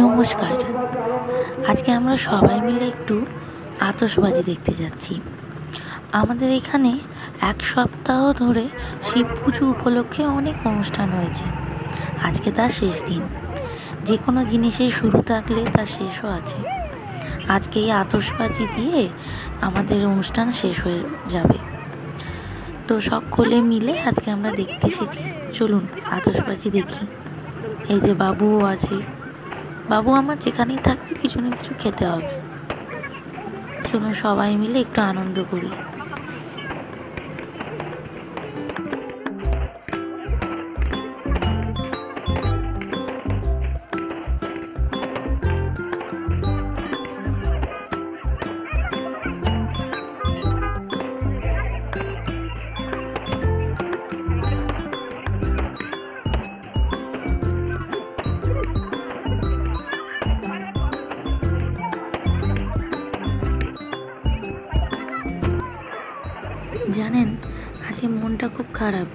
নমস্কার। আজকে আমরা সবাই মিলে একটু আতশবাজি দেখতে যাচ্ছি। আমাদের এখানে ১ সপ্তাহ ধরে শিব পুজো উপলক্ষে অনেক অনুষ্ঠান হয়েছে। আজকে তার শেষ দিন। যে কোনো জিনিসের শুরু থাকলে তার শেষও আছে। আজকে এই আতশবাজি দিয়ে আমাদের অনুষ্ঠান শেষ হয়ে যাবে। তো সকলে মিলে আজকে আমরা দেখতে এসেছি। চলুন আতশবাজি দেখি। এই যে বাবুও আছে। বাবু আমার যেখানেই থাকবে কিছু না কিছু খেতে হবে। চলুন সবাই মিলে একটু আনন্দ করি। জানেন, আজকে মনটা খুব খারাপ,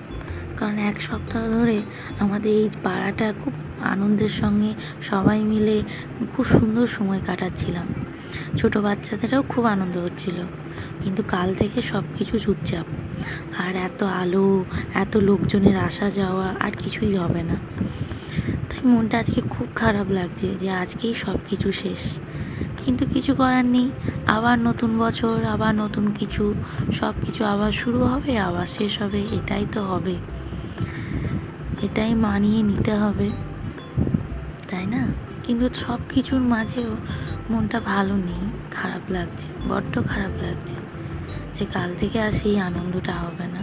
কারণ ১ সপ্তাহ ধরে আমাদের এই পাড়াটা খুব আনন্দের সঙ্গে সবাই মিলে খুব সুন্দর সময় কাটাচ্ছিলাম। ছোটো বাচ্চাদেরও খুব আনন্দ হচ্ছিল, কিন্তু কাল থেকে সব কিছু চুপচাপ। আর এত আলো, এত লোকজনের আসা যাওয়া আর কিছুই হবে না। তাই মনটা আজকে খুব খারাপ লাগছে যে আজকেই সব কিছু শেষ। কিন্তু কিছু করার নেই, আবার নতুন বছর, আবার নতুন কিছু, সব কিছু আবার শুরু হবে, আবার শেষ হবে। এটাই তো হবে, এটাই মানিয়ে নিতে হবে, তাই না? কিন্তু সব কিছুর মাঝেও মনটা ভালো নেই, খারাপ লাগছে, বড্ড খারাপ লাগছে যে কাল থেকে আর সেই আনন্দটা হবে না।